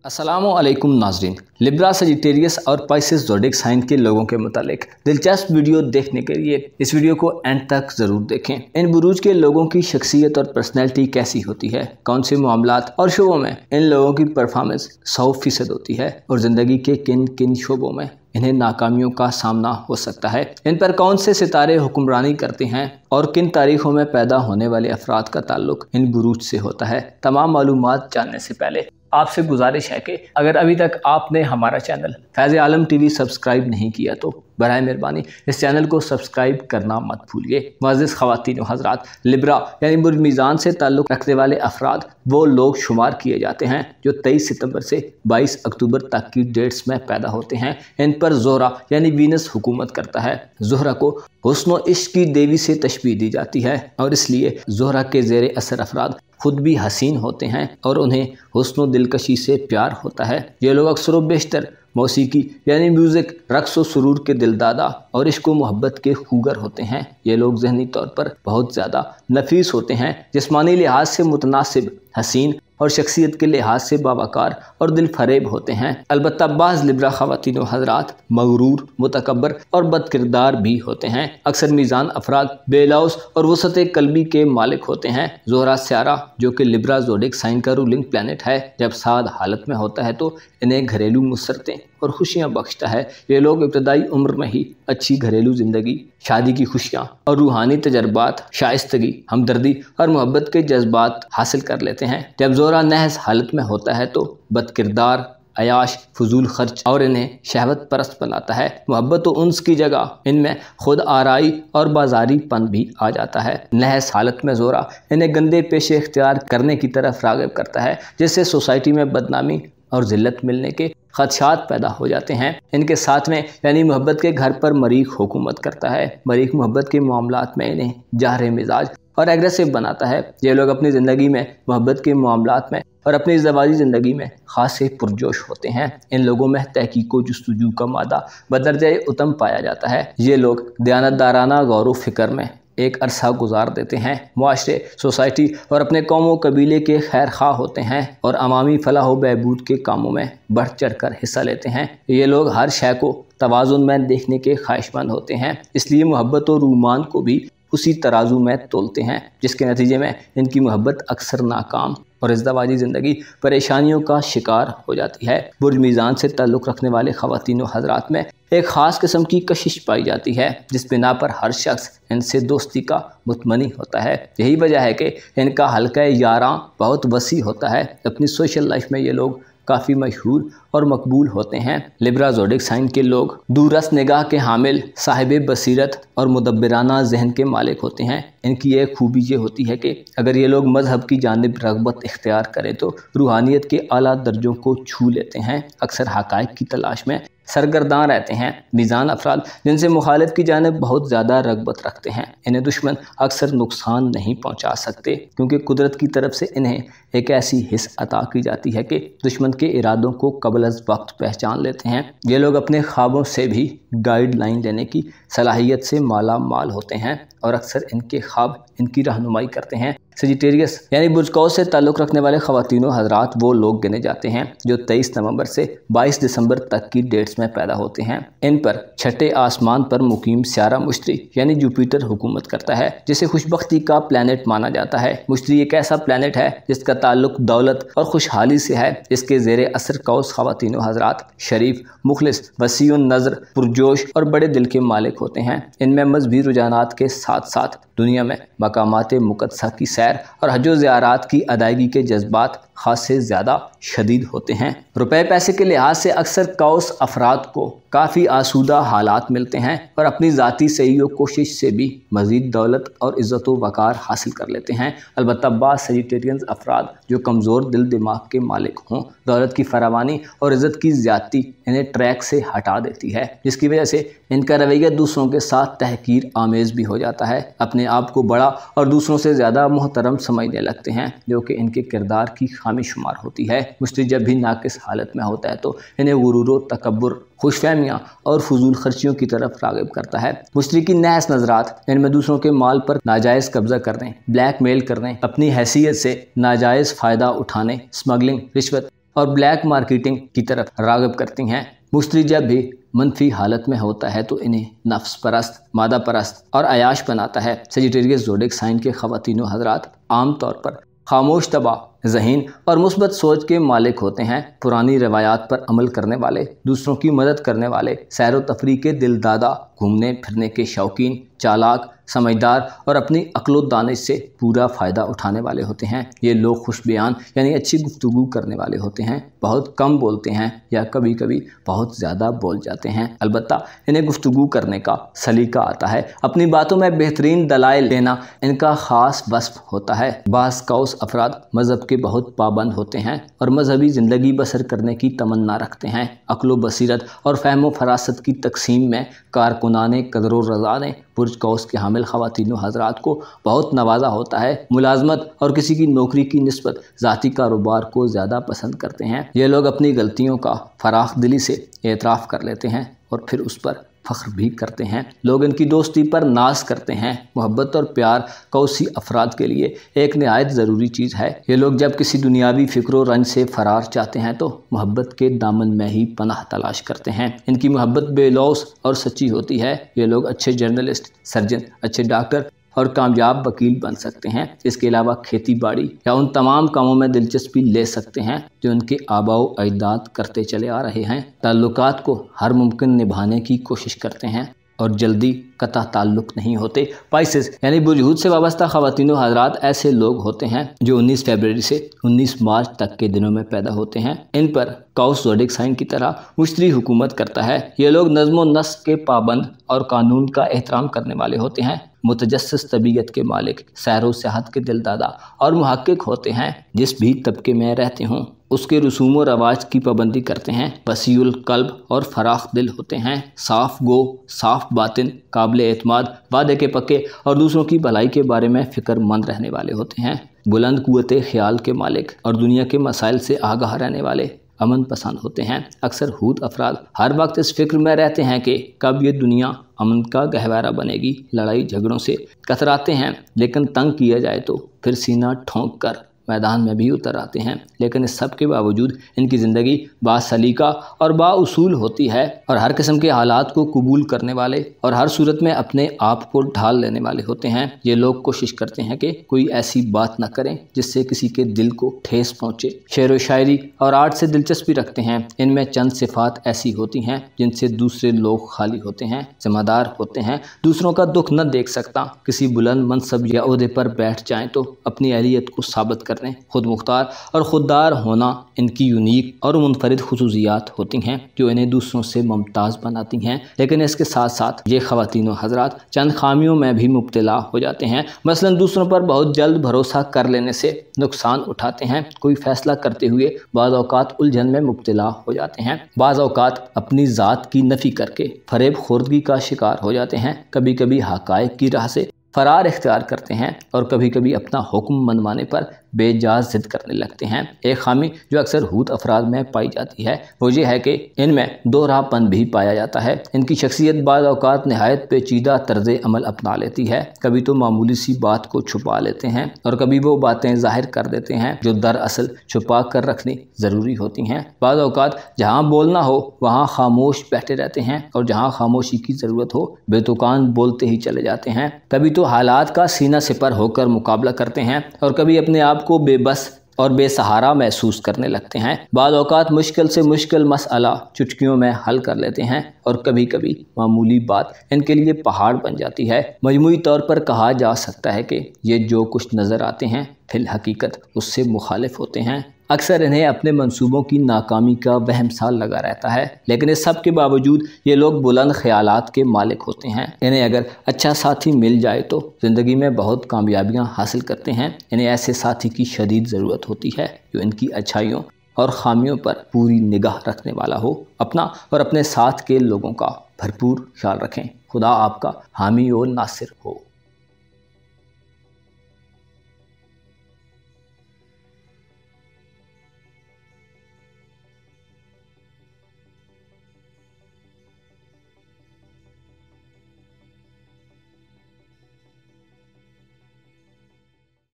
अस्सलामु अलैकुम नाज़रीन। लिब्रा, सजिटेरियस और पाइसेस ज़ोडिएक साइन के लोगों के मुतालिक दिलचस्प वीडियो देखने के लिए इस वीडियो को एंड तक ज़रूर देखें। इन बुरूज के लोगों की शख्सियत और पर्सनैलिटी कैसी होती है, कौन से मामलात और शोबों में इन लोगों की परफॉर्मेंस 100% होती है और ज़िंदगी के किन किन शोबों में इन्हें नाकामियों का सामना हो सकता है। इन पर कौन से सितारे हुक्मरानी करते हैं और किन तारीखों में पैदा होने वाले अफराद का ताल्लुक इन बुरूज से होता है। तमाम मालूमात जानने से पहले आपसे गुजारिश है कि अगर अभी तक आपने हमारा चैनल फैज़ आलम टीवी सब्सक्राइब नहीं किया तो बराए मेहरबानी इस चैनल को सब्सक्राइब करना मत भूलिए। मुअज़्ज़िज़ ख़वातीन व हज़रात, लिब्रा यानी बुर्ज मीज़ान से ताल्लुक़ रखने वाले अफराद वो लोग शुमार किए जाते हैं जो 23 सितंबर से 22 अक्टूबर तक की डेट्स में पैदा होते हैं। इन पर ज़ोहरा यानी वीनस हुकूमत करता है। ज़ोहरा को हुस्न व इश्क की देवी से तशबीह दी जाती है और इसलिए ज़ोहरा के ज़ेरे असर अफराद खुद भी हसीन होते हैं और उन्हें हुस्न व दिलकशी से प्यार होता है। ये लोग अक्सर व बेशतर मौसीकी यानी म्यूज़िक, रक्स व सुरूर के दिलदादा और इश्क व मोहब्बत के खूगर होते हैं। ये लोग ज़हनी तौर पर बहुत ज़्यादा नफीस होते हैं, जिस्मानी लिहाज से मुतनासिब, हसीन और शख्सियत के लिहाज से बावकार और दिल फरेब होते हैं। अलबत्ता बाज़ लिब्रा ख़वातीन व हज़रात मगरूर, मुतकब्बर और बदकिरदार भी होते हैं। अक्सर मीज़ान अफराद बेलौस और वसत कल्बी के मालिक होते हैं। ज़ोहरा स्यारा जो कि लिब्रा ज़ोडिएक साइन का रूलिंग प्लानट है, जब साद हालत में होता है तो इन्हें घरेलू मुसरतें और खुशियाँ बख्शता है। ये लोग इब्तदाई उम्र में ही अच्छी घरेलू ज़िंदगी, शादी की खुशियाँ और रूहानी तजर्बात, शाइस्तगी, हमदर्दी और मोहब्बत के जज्बात हासिल कर लेते हैं। जब ज़ोहरा नहस हालत में होता है तो बदकिरदार, अयाश, फजूल खर्च और इन्हें शहवत परस्त बनाता है। मोहब्बत और उन्स की जगह इनमें खुद आराई और बाजारी पन भी आ जाता है। नहस हालत में ज़ोहरा इन्हें गंदे पेशे इख्तियार करने की तरफ राग़िब करता है, जिससे सोसाइटी में बदनामी और ज़िल्लत मिलने के खदशात पैदा हो जाते हैं। इनके साथ में यानी मोहब्बत के घर पर मरीख हुकूमत करता है। मरीख मोहब्बत के मामलात में इन्हें जाहरे मिजाज और एग्रेसिव बनाता है। ये लोग अपनी ज़िंदगी में, मोहब्बत के मामलात में और अपनी ज़वाजी ज़िंदगी में खासे पुरजोश होते हैं। इन लोगों में तहकीक व जुस्तजू का मादा बदरजाए उत्तम पाया जाता है। ये लोग दयानतदाराना गौर व फिक्र में एक अरसा गुजार देते हैं। मुआशरे, सोसाइटी और अपने कौम व कबीले के खैर खा होते हैं और अवामी फलाह व बहबूद के कामों में बढ़ चढ़ कर हिस्सा लेते हैं। ये लोग हर शय को तवाज़ुन में देखने के ख्वाहिशमंद होते हैं, इसलिए मोहब्बत और रूमान को भी उसी तराजू में तोलते हैं, जिसके नतीजे में इनकी मोहब्बत अक्सर नाकाम और इज़्दवाजी ज़िंदगी परेशानियों का शिकार हो जाती है। बुर्ज मीज़ान से ताल्लुक़ रखने वाले ख़वातीन व हज़रात में एक ख़ास किस्म की कशिश पाई जाती है, जिस बिना पर हर शख्स इनसे दोस्ती का मुतमनी होता है। यही वजह है कि इनका हल्का यारां बहुत वसी होता है। अपनी सोशल लाइफ में ये लोग काफ़ी मशहूर और मकबूल होते हैं। लिब्रा ज़ोडिएक साइन के लोग दूरस निगाह के हामिल, साहिब बसीरत और मुदब्बिराना जहन के मालिक होते हैं। इनकी एक खूबी ये होती है कि अगर ये लोग मजहब की जानिब रग़बत इख्तियार करें तो रूहानियत के आला दर्जों को छू लेते हैं। अक्सर हक़ाइक़ की तलाश में सरगर्दान रहते हैं। मीज़ान अफराद जिनसे मुखालिफ की जानिब बहुत ज़्यादा रग़बत रखते हैं, इन्हें दुश्मन अक्सर नुकसान नहीं पहुँचा सकते, क्योंकि कुदरत की तरफ से इन्हें एक ऐसी हिस्स अता की जाती है कि दुश्मन के इरादों को कबल अज़ वक्त पहचान लेते हैं। ये लोग अपने ख्वाबों से भी गाइडलाइन लेने की सलाहियत से माला माल होते हैं और अक्सर इनके ख्वाब इनकी रहनुमाई करते हैं। सजिटेरियस यानी बुर्ज कौस से ताल्लुक़ रखने वाले ख़वातीन व हज़रात वो लोग गिने जाते हैं जो 23 नवंबर से 22 दिसंबर तक की डेट्स में पैदा होते हैं। इन पर छठे आसमान पर मुकीम स्यारा मुश्तरी यानी जुपिटर हुकूमत करता है, जिसे खुशबख्ती का प्लैनेट माना जाता है। मुश्तरी एक ऐसा प्लैनेट है जिसका ताल्लुक़ दौलत और खुशहाली से है। इसके ज़ेरे असर कौस ख़वातीन व हज़रात शरीफ, मुखलिस, वसीउन नज़र, पुरजोश और बड़े दिल के मालिक होते हैं। इनमें मज़हबी रुझानात के साथ साथ दुनिया में मकामात मुक़द्दसा की सैर और हज व ज़ियारात की अदायगी के जज्बात खासे ज़्यादा शदीद होते हैं। रुपए पैसे के लिहाज से अक्सर कौस अफराद को काफ़ी आसूदा हालात मिलते हैं और अपनी ज़ाती सही व कोशिश से भी मज़ीद दौलत और इज़्ज़त व वक़ार हासिल कर लेते हैं। अलबत्ता बाज़ सजिटेरियंस अफराद जो कमज़ोर दिल दिमाग के मालिक हों, दौलत की फरावानी और इज़्ज़त की ज़्यादती इन्हें ट्रैक से हटा देती है, जिसकी वजह से इनका रवैया दूसरों के साथ तहकीर आमेज़ भी हो जाता है। अपने आप को बड़ा और दूसरों से ज़्यादा मोहतरम समझने लगते हैं, जो कि इनके किरदार की खामी शुमार होती है। मुश्तरी जब भी नाकिस हालत में होता है तो इन्हें गुरूर, तकब्बुर, खुशफहमियाँ और फजूल खर्चियों की तरफ राग़िब करता है। मुश्तरी की नहस नज़रात इनमें दूसरों के माल पर नाजायज़ कब्जा करने, ब्लैक मेल करने, अपनी हैसियत से नाजायज़ फ़ायदा उठाने, स्मगलिंग, रिश्वत और ब्लैक मार्केटिंग की तरफ राग़िब करती हैं। मुश्तरी जब भी मनफी हालत में होता है तो इन्हें नफ्स परस्त, मादा परस्त और अयाश बनाता है। सजिटेरियस ज़ोडिएक साइन के ख़वातीनो हज़रात आम तौर पर खामोश तबा, ज़हीन और मुस्बत सोच के मालिक होते हैं। पुरानी रवायात पर अमल करने वाले, दूसरों की मदद करने वाले, सैर व तफरी के दिलदादा, घूमने फिरने के शौकीन, चालाक, समझदार और अपनी अक्ल व दानिश से पूरा फ़ायदा उठाने वाले होते हैं। ये लोग खुश बयान यानी अच्छी गुफ्तगू करने वाले होते हैं। बहुत कम बोलते हैं या कभी कभी बहुत ज़्यादा बोल जाते हैं। अलबत्ता इन्हें गुफ्तगू करने का सलीका आता है। अपनी बातों में बेहतरीन दलाइल देना इनका ख़ास वस्फ़ होता है। बाज़ कौस अफराद मज़हब के बहुत पाबंद होते हैं और मजहबी ज़िंदगी बसर करने की तमन्ना रखते हैं। अक्ल बसीरत और फ़हम फरासत की तकसीम में कारकुनाने कदर रज़ा ने बुर्ज कौस के हामिल ख़वातीनो हज़रात को बहुत नवाजा होता है। मुलाजमत और किसी की नौकरी की निस्बत ज़ाती कारोबार को ज़्यादा पसंद करते हैं। ये लोग अपनी गलतियों का फराख दिली से एतराफ़ कर लेते हैं और फिर उस पर फ़ख्र भी करते हैं। लोग इनकी दोस्ती पर नाज करते हैं। मोहब्बत और प्यार कौसी अफराद के लिए एक नहायत ज़रूरी चीज़ है। ये लोग जब किसी दुनियावी फ़िक्र व रंज से फ़रार चाहते हैं तो मोहब्बत के दामन में ही पनाह तलाश करते हैं। इनकी मोहब्बत बेलौस और सच्ची होती है। ये लोग अच्छे जर्नलिस्ट, सर्जन, अच्छे डॉक्टर और कामयाब वकील बन सकते हैं। इसके अलावा खेती बाड़ी या उन तमाम कामों में दिलचस्पी ले सकते हैं जो उनके आबाओ अजदाद करते चले आ रहे हैं। ताल्लुकात को हर मुमकिन निभाने की कोशिश करते हैं और जल्दी कता ताल्लुक नहीं होते। पाइसेस यानी बुजहूद से वाबस्ता ख़वातीनो हज़रात ऐसे लोग होते हैं जो 19 फरवरी से 19 मार्च तक के दिनों में पैदा होते हैं। इन पर कौस ज़ोडिएक साइन की तरह मुश्तरी हुकूमत करता है। ये लोग नज़्म व नस्क के पाबंद और कानून का एहतराम करने वाले होते हैं। मुतजस्सिस तबीयत के मालिक, सैर व सियाहत के दिलदादा और मुहक्किक होते हैं। जिस भी तबके में रहते हों उसके रसूम व रवाज की पाबंदी करते हैं। वसीउल कल्ब और फराख दिल होते हैं। साफ़ गो, साफ़ बातिन, काबिल एतमाद, वादे के पक्के और दूसरों की भलाई के बारे में फ़िक्रमंद रहने वाले होते हैं। बुलंद कुव्वते ख्याल के मालिक और दुनिया के मसाइल से आगाह रहने वाले अमन पसंद होते हैं। अक्सर हूद अफराद हर वक्त इस फिक्र में रहते हैं कि कब ये दुनिया अमन का गहवारा बनेगी। लड़ाई झगड़ों से कतराते हैं, लेकिन तंग किया जाए तो फिर सीना ठोंक कर मैदान में भी उतर आते हैं। लेकिन इस सब के बावजूद इनकी ज़िंदगी बासलीका और बाउसूल होती है और हर किस्म के हालात को कबूल करने वाले और हर सूरत में अपने आप को ढाल लेने वाले होते हैं। ये लोग कोशिश करते हैं कि कोई ऐसी बात न करें जिससे किसी के दिल को ठेस पहुँचे। शेर व शायरी और आर्ट से दिलचस्पी रखते हैं। इनमें चंद सिफात ऐसी होती हैं जिनसे दूसरे लोग खाली होते हैं। ज़िम्मेदार होते हैं, दूसरों का दुख न देख सकता। किसी बुलंद मनसब या ओहदे पर बैठ जाएं तो अपनी अहलियत को साबित कर खुद मुख्तार और खुददार होना इनकी यूनिक और मुनफरिद खुसूसियात होती हैं जो इन्हें दूसरों से मुमताज़ बनाती हैं। लेकिन इसके साथ साथ ये ख़वातीनो हज़रात चंद खामियों में भी मुब्तला हो जाते हैं। मसलन दूसरों पर बहुत जल्द भरोसा कर लेने से नुकसान उठाते हैं। कोई फैसला करते हुए बाज़ औक़ात उलझन में मुब्तला हो जाते हैं। बाज़ औक़ात अपनी ज़ात की नफ़ी करके फ़रेब खोर्दगी का शिकार हो जाते हैं। कभी कभी हक़ाइक़ की राह से फ़रार इख्तियार करते हैं और कभी कभी अपना हुक्म मनवाने पर बेजाज ज़िद करने लगते हैं। एक खामी जो अक्सर हूद अफराद में पाई जाती है वो ये है कि इनमें दोहरापन भी पाया जाता है। इनकी शख्सियत बाज़ औक़ात नहायत पेचीदा तर्ज़ अमल अपना लेती है। कभी तो मामूली सी बात को छुपा लेते हैं और कभी वो बातें ज़ाहिर कर देते हैं जो दरअसल छुपा कर रखनी ज़रूरी होती हैं। बाज़ औक़ात जहाँ बोलना हो वहाँ खामोश बैठे रहते हैं और जहाँ खामोशी की ज़रूरत हो बेतुकान बोलते ही चले जाते हैं। कभी तो हालात का सीना सिपर होकर मुकाबला करते हैं और कभी अपने आप को बेबस और बेसहारा महसूस करने लगते हैं। बाज़ औक़ात मुश्किल से मुश्किल मसला चुटकियों में हल कर लेते हैं और कभी कभी मामूली बात इनके लिए पहाड़ बन जाती है। मजमूई तौर पर कहा जा सकता है कि ये जो कुछ नज़र आते हैं फिल हकीकत उससे मुखालिफ होते हैं। अक्सर इन्हें अपने मंसूबों की नाकामी का वहम सा लगा रहता है, लेकिन इस सब के बावजूद ये लोग बुलंद ख्यालात के मालिक होते हैं। इन्हें अगर अच्छा साथी मिल जाए तो ज़िंदगी में बहुत कामयाबियां हासिल करते हैं। इन्हें ऐसे साथी की शदीद ज़रूरत होती है जो इनकी अच्छाइयों और खामियों पर पूरी निगाह रखने वाला हो, अपना और अपने साथ के लोगों का भरपूर ख्याल रखें। खुदा आपका हामी और नासिर हो।